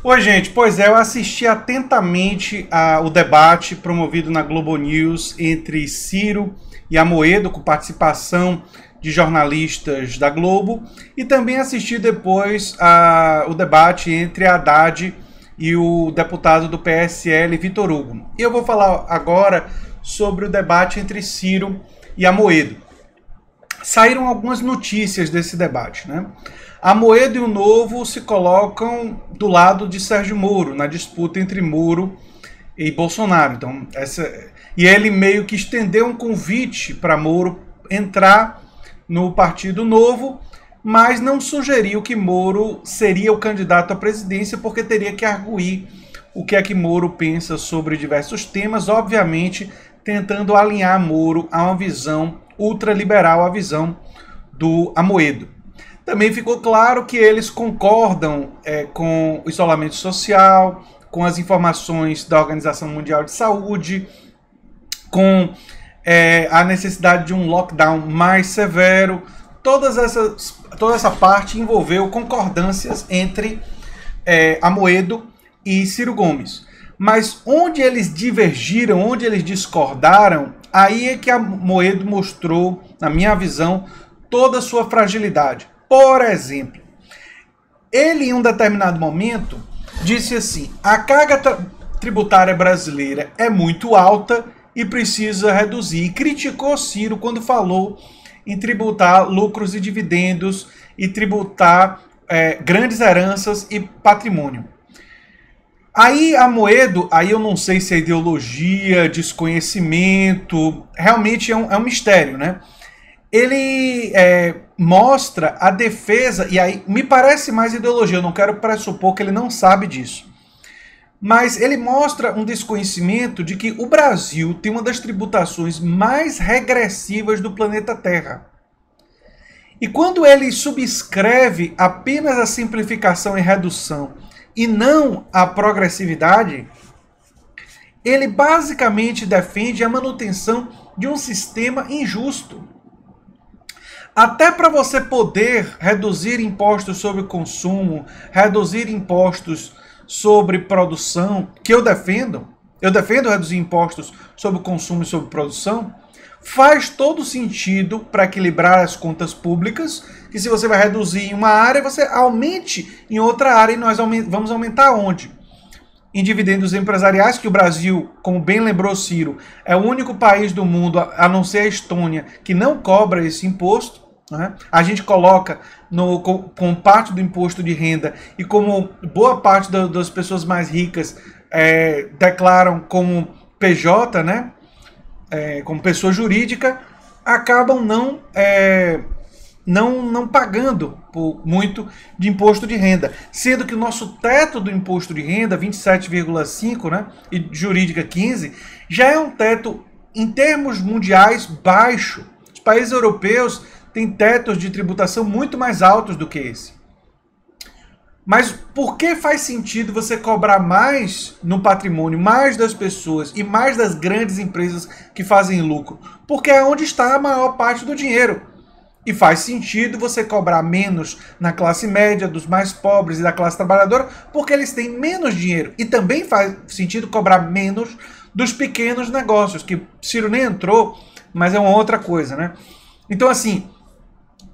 Oi, gente. Pois é, eu assisti atentamente o debate promovido na Globo News entre Ciro e Amoedo, com participação de jornalistas da Globo, e também assisti depois o debate entre Haddad e o deputado do PSL, Vitor Hugo. E eu vou falar agora sobre o debate entre Ciro e Amoedo. Saíram algumas notícias desse debate, né? Amoedo e o Novo se colocam do lado de Sérgio Moro, na disputa entre Moro e Bolsonaro. Então, e ele meio que estendeu um convite para Moro entrar no Partido Novo, mas não sugeriu que Moro seria o candidato à presidência, porque teria que arguir o que é que Moro pensa sobre diversos temas, obviamente tentando alinhar Moro a uma visão ultraliberal, a visão do Amoedo. Também ficou claro que eles concordam com o isolamento social, com as informações da Organização Mundial de Saúde, com a necessidade de um lockdown mais severo. Toda essa parte envolveu concordâncias entre Amoedo e Ciro Gomes. Mas onde eles divergiram, onde eles discordaram, aí é que Amoedo mostrou, na minha visão, toda a sua fragilidade. Por exemplo, ele em um determinado momento disse assim: a carga tributária brasileira é muito alta e precisa reduzir. E criticou Ciro quando falou em tributar lucros e dividendos e tributar grandes heranças e patrimônio. Aí Amoedo, aí eu não sei se é ideologia, desconhecimento, realmente é um mistério, né? Ele mostra a defesa, e aí me parece mais ideologia, eu não quero pressupor que ele não sabe disso. Mas ele mostra um desconhecimento de que o Brasil tem uma das tributações mais regressivas do planeta Terra. E quando ele subscreve apenas a simplificação e redução e não a progressividade, ele basicamente defende a manutenção de um sistema injusto. Até para você poder reduzir impostos sobre consumo, reduzir impostos sobre produção, que eu defendo reduzir impostos sobre consumo e sobre produção, faz todo sentido para equilibrar as contas públicas, que se você vai reduzir em uma área, você aumente em outra área, e nós vamos aumentar onde? Em dividendos empresariais, que o Brasil, como bem lembrou Ciro, é o único país do mundo, a não ser a Estônia, que não cobra esse imposto, né? A gente coloca com parte do imposto de renda, e como boa parte das pessoas mais ricas declaram como PJ, né? Como pessoa jurídica, acabam não pagando muito de imposto de renda, sendo que o nosso teto do imposto de renda, 27,5, né, e jurídica 15, já é um teto, em termos mundiais, baixo. Os países europeus têm tetos de tributação muito mais altos do que esse. Mas por que faz sentido você cobrar mais no patrimônio, mais das pessoas e mais das grandes empresas que fazem lucro? Porque é onde está a maior parte do dinheiro. E faz sentido você cobrar menos na classe média, dos mais pobres e da classe trabalhadora, porque eles têm menos dinheiro. E também faz sentido cobrar menos dos pequenos negócios, que Ciro nem entrou, mas é uma outra coisa, né? Então, assim,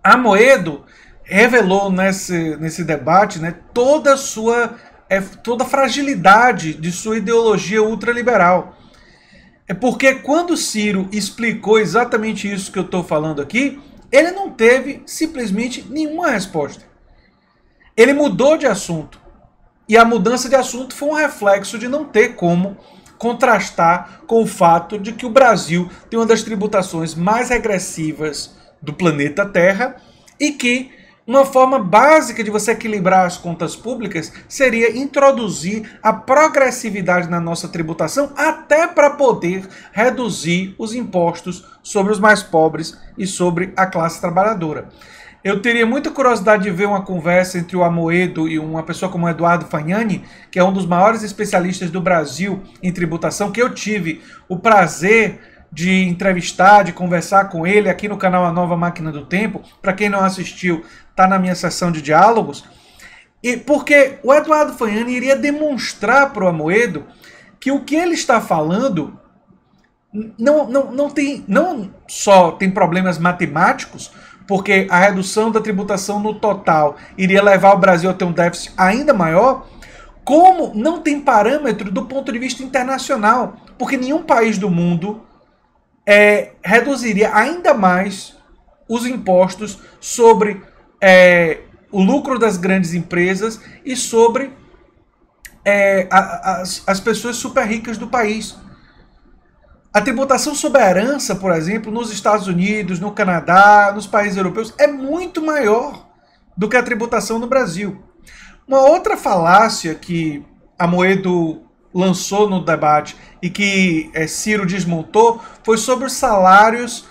Amoedo revelou nesse debate, né, toda a fragilidade de sua ideologia ultraliberal. É porque quando Ciro explicou exatamente isso que eu estou falando aqui, ele não teve simplesmente nenhuma resposta. Ele mudou de assunto. E a mudança de assunto foi um reflexo de não ter como contrastar com o fato de que o Brasil tem uma das tributações mais regressivas do planeta Terra e que uma forma básica de você equilibrar as contas públicas seria introduzir a progressividade na nossa tributação, até para poder reduzir os impostos sobre os mais pobres e sobre a classe trabalhadora. Eu teria muita curiosidade de ver uma conversa entre o Amoedo e uma pessoa como o Eduardo Fagnani, que é um dos maiores especialistas do Brasil em tributação, que eu tive o prazer de entrevistar, de conversar com ele aqui no canal A Nova Máquina do Tempo. Para quem não assistiu, está na minha sessão de diálogos. E porque o Eduardo Fagnani iria demonstrar para o Amoedo que o que ele está falando não só tem problemas matemáticos, porque a redução da tributação no total iria levar o Brasil a ter um déficit ainda maior, como não tem parâmetro do ponto de vista internacional, porque nenhum país do mundo reduziria ainda mais os impostos sobre o lucro das grandes empresas e sobre as pessoas super ricas do país. A tributação sobre a herança, por exemplo, nos Estados Unidos, no Canadá, nos países europeus, é muito maior do que a tributação no Brasil. Uma outra falácia que Amoedo lançou no debate e que Ciro desmontou foi sobre os salários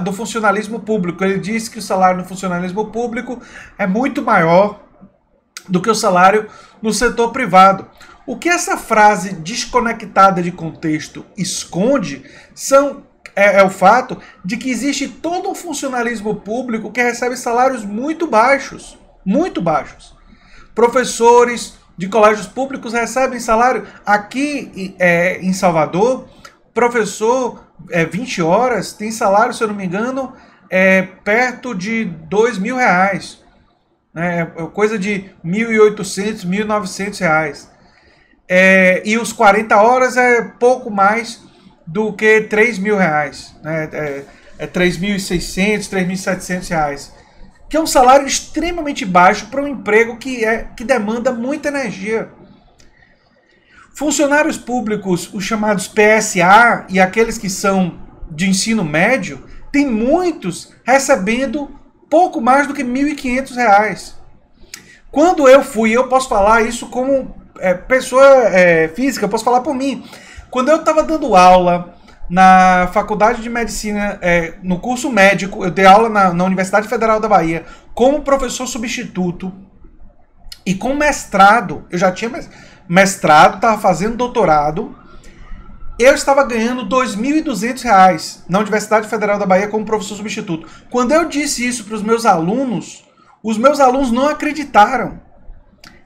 do funcionalismo público. Ele disse que o salário no funcionalismo público é muito maior do que o salário no setor privado. O que essa frase desconectada de contexto esconde é o fato de que existe todo um funcionalismo público que recebe salários muito baixos. Muito baixos. Professores de colégios públicos recebem salário. Aqui em Salvador, professor 20 horas tem salário, se eu não me engano, perto de R$2.000. Coisa de R$1.800, R$1.900. E os 40 horas é pouco mais do que R$3.000, né? R$3.600, R$3.700, que é um salário extremamente baixo para um emprego que demanda muita energia. Funcionários públicos, os chamados PSA e aqueles que são de ensino médio, tem muitos recebendo pouco mais do que R$1.500. Quando eu posso falar isso como pessoa física, eu posso falar por mim. Quando eu estava dando aula na faculdade de medicina, no curso médico, eu dei aula na Universidade Federal da Bahia como professor substituto e com mestrado. Eu já tinha mestrado, estava fazendo doutorado. Eu estava ganhando R$2.200 na Universidade Federal da Bahia como professor substituto. Quando eu disse isso para os meus alunos não acreditaram.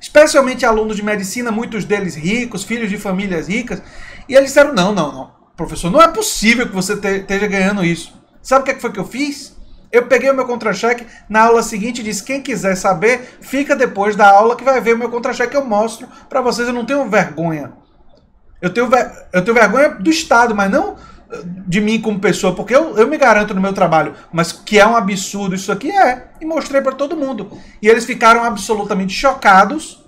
Especialmente alunos de medicina, muitos deles ricos, filhos de famílias ricas, e eles disseram, não, professor, não é possível que você esteja ganhando isso. Sabe o que foi que eu fiz? Eu peguei o meu contra-cheque, na aula seguinte e disse, quem quiser saber, fica depois da aula que vai ver o meu contra-cheque, eu mostro para vocês, eu não tenho vergonha. Eu tenho vergonha do Estado, mas não de mim como pessoa, porque eu me garanto no meu trabalho, mas que é um absurdo isso aqui, e mostrei para todo mundo. E eles ficaram absolutamente chocados,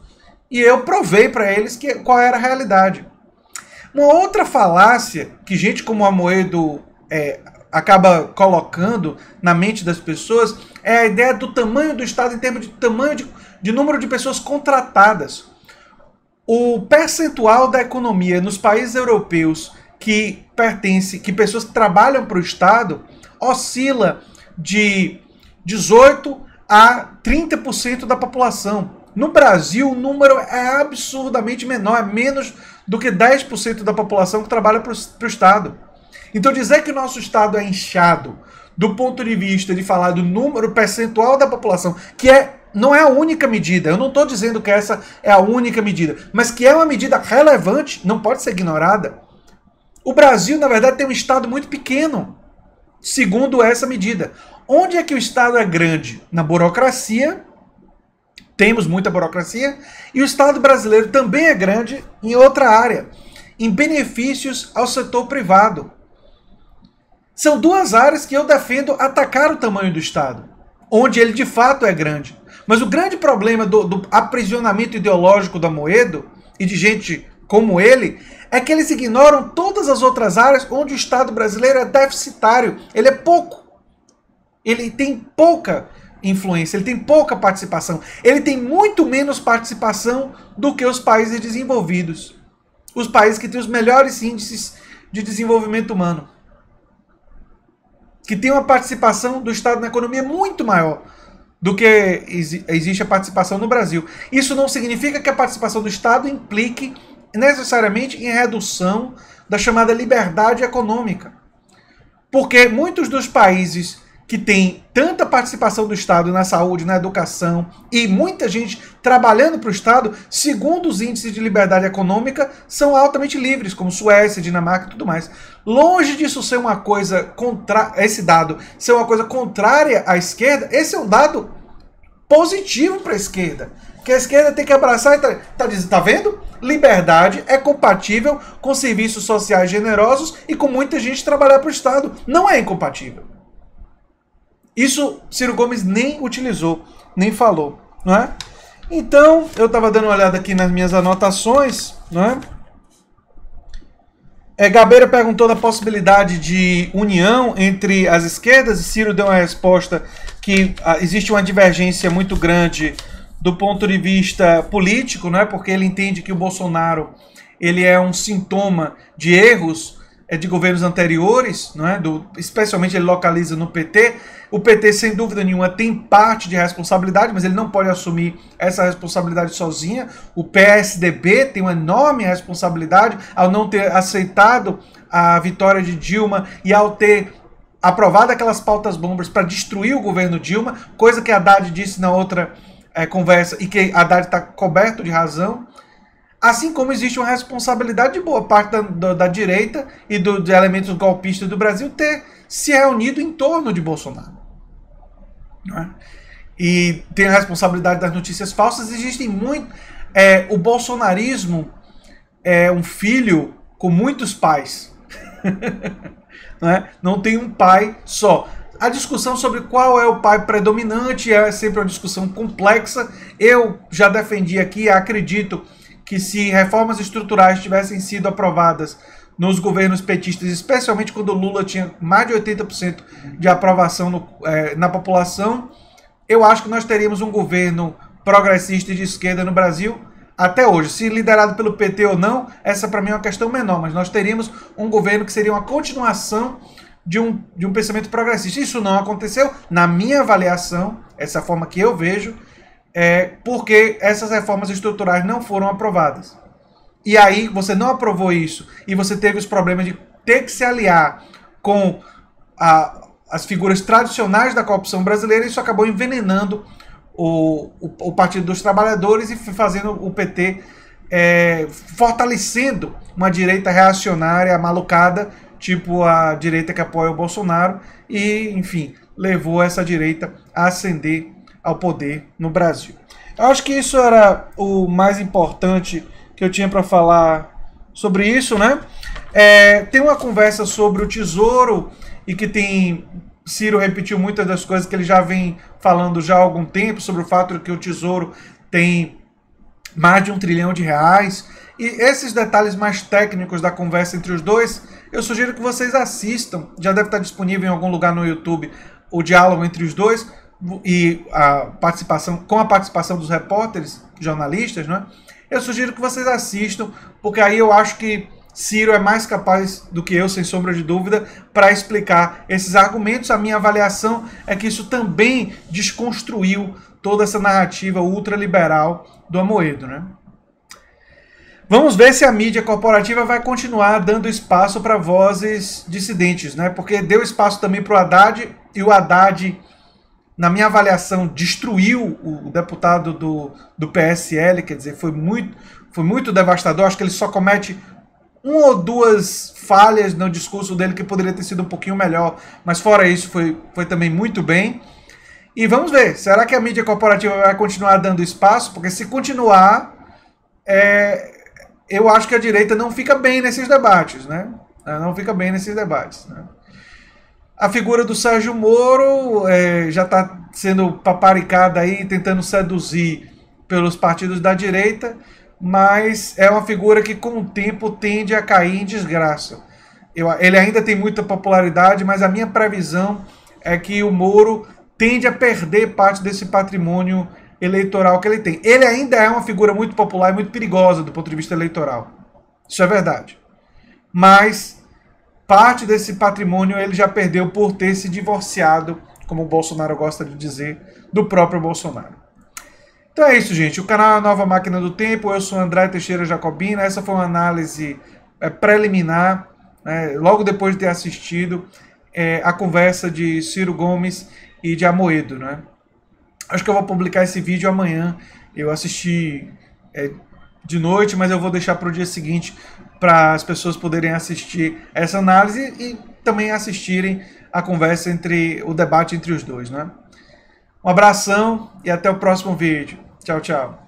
e eu provei para eles qual era a realidade. Uma outra falácia que gente como Amoedo acaba colocando na mente das pessoas é a ideia do tamanho do Estado em termos de tamanho de número de pessoas contratadas. O percentual da economia nos países europeus que pessoas que trabalham para o Estado, oscila de 18% a 30% da população. No Brasil, o número é absurdamente menor, é menos do que 10% da população que trabalha para o Estado. Então dizer que o nosso Estado é inchado do ponto de vista de falar do número percentual da população, que não é a única medida, eu não estou dizendo que essa é a única medida, mas que é uma medida relevante, não pode ser ignorada. O Brasil, na verdade, tem um Estado muito pequeno, segundo essa medida. Onde é que o Estado é grande? Na burocracia, temos muita burocracia, e o Estado brasileiro também é grande em outra área, em benefícios ao setor privado. São duas áreas que eu defendo atacar o tamanho do Estado, onde ele de fato é grande. Mas o grande problema do aprisionamento ideológico do Amoedo e de gente como ele é que eles ignoram todas as outras áreas onde o Estado brasileiro é deficitário. Ele é pouco. Ele tem pouca influência, ele tem pouca participação. Ele tem muito menos participação do que os países desenvolvidos. Os países que têm os melhores índices de desenvolvimento humano. Que têm uma participação do Estado na economia muito maior do que existe a participação no Brasil. Isso não significa que a participação do Estado implique necessariamente em redução da chamada liberdade econômica. Porque muitos dos países que tem tanta participação do Estado na saúde, na educação, e muita gente trabalhando para o Estado, segundo os índices de liberdade econômica, são altamente livres, como Suécia, Dinamarca e tudo mais. Longe disso ser uma coisa esse dado ser uma coisa contrária à esquerda, esse é um dado positivo para a esquerda. Que a esquerda tem que abraçar e tá vendo? Liberdade é compatível com serviços sociais generosos e com muita gente trabalhar para o Estado. Não é incompatível. Isso Ciro Gomes nem utilizou, nem falou, não é? Então, eu estava dando uma olhada aqui nas minhas anotações, não é? Gabeira perguntou da possibilidade de união entre as esquerdas e Ciro deu uma resposta que existe uma divergência muito grande do ponto de vista político, não é? Porque ele entende que o Bolsonaro ele é um sintoma de erros de governos anteriores, não é? Especialmente ele localiza no PT. O PT, sem dúvida nenhuma, tem parte de responsabilidade, mas ele não pode assumir essa responsabilidade sozinha. O PSDB tem uma enorme responsabilidade ao não ter aceitado a vitória de Dilma e ao ter aprovado aquelas pautas bombas para destruir o governo Dilma, coisa que Haddad disse na outra conversa e que Haddad está coberto de razão. Assim como existe uma responsabilidade de boa parte da direita e de elementos golpistas do Brasil ter se reunido em torno de Bolsonaro. Não é? E tem a responsabilidade das notícias falsas. Existem muito. O bolsonarismo é um filho com muitos pais. Não é? Não tem um pai só. A discussão sobre qual é o pai predominante é sempre uma discussão complexa. Eu já defendi aqui, acredito que se reformas estruturais tivessem sido aprovadas nos governos petistas, especialmente quando o Lula tinha mais de 80% de aprovação na população, eu acho que nós teríamos um governo progressista e de esquerda no Brasil até hoje. Se liderado pelo PT ou não, essa para mim é uma questão menor, mas nós teríamos um governo que seria uma continuação de um pensamento progressista. Isso não aconteceu, na minha avaliação, essa forma que eu vejo, porque essas reformas estruturais não foram aprovadas. E aí você não aprovou isso e você teve os problemas de ter que se aliar com as figuras tradicionais da corrupção brasileira, e isso acabou envenenando o Partido dos Trabalhadores e fazendo o PT fortalecendo uma direita reacionária, malucada, tipo a direita que apoia o Bolsonaro, e, enfim, levou essa direita a ascender ao poder no Brasil. Eu acho que isso era o mais importante que eu tinha para falar sobre isso, né? Tem uma conversa sobre o Tesouro e que Ciro repetiu muitas das coisas que ele já vem falando já há algum tempo, sobre o fato de que o Tesouro tem mais de R$1 trilhão. E esses detalhes mais técnicos da conversa entre os dois, eu sugiro que vocês assistam. Já deve estar disponível em algum lugar no YouTube o diálogo entre os dois e com a participação dos repórteres, jornalistas, né? Eu sugiro que vocês assistam, porque aí eu acho que Ciro é mais capaz do que eu, sem sombra de dúvida, para explicar esses argumentos. A minha avaliação é que isso também desconstruiu toda essa narrativa ultraliberal do Amoedo, né? Vamos ver se a mídia corporativa vai continuar dando espaço para vozes dissidentes, né? Porque deu espaço também para o Haddad, e o Haddad, na minha avaliação, destruiu o deputado do PSL, quer dizer, foi muito devastador. Acho que ele só comete uma ou duas falhas no discurso dele que poderia ter sido um pouquinho melhor, mas fora isso foi também muito bem. E vamos ver, será que a mídia corporativa vai continuar dando espaço? Porque se continuar, eu acho que a direita não fica bem nesses debates, né? Não fica bem nesses debates, né? A figura do Sérgio Moro já está sendo paparicada aí, tentando seduzir pelos partidos da direita, mas é uma figura que com o tempo tende a cair em desgraça. Ele ainda tem muita popularidade, mas a minha previsão é que o Moro tende a perder parte desse patrimônio eleitoral que ele tem. Ele ainda é uma figura muito popular e muito perigosa do ponto de vista eleitoral. Isso é verdade. Mas parte desse patrimônio ele já perdeu por ter se divorciado, como o Bolsonaro gosta de dizer, do próprio Bolsonaro. Então é isso, gente. O canal é a Nova Máquina do Tempo. Eu sou André Teixeira Jacobina. Essa foi uma análise preliminar, né, logo depois de ter assistido a conversa de Ciro Gomes e de Amoedo, né? Acho que eu vou publicar esse vídeo amanhã. Eu assisti de noite, mas eu vou deixar para o dia seguinte para as pessoas poderem assistir essa análise e também assistirem a conversa o debate entre os dois, né? Um abração e até o próximo vídeo. Tchau, tchau.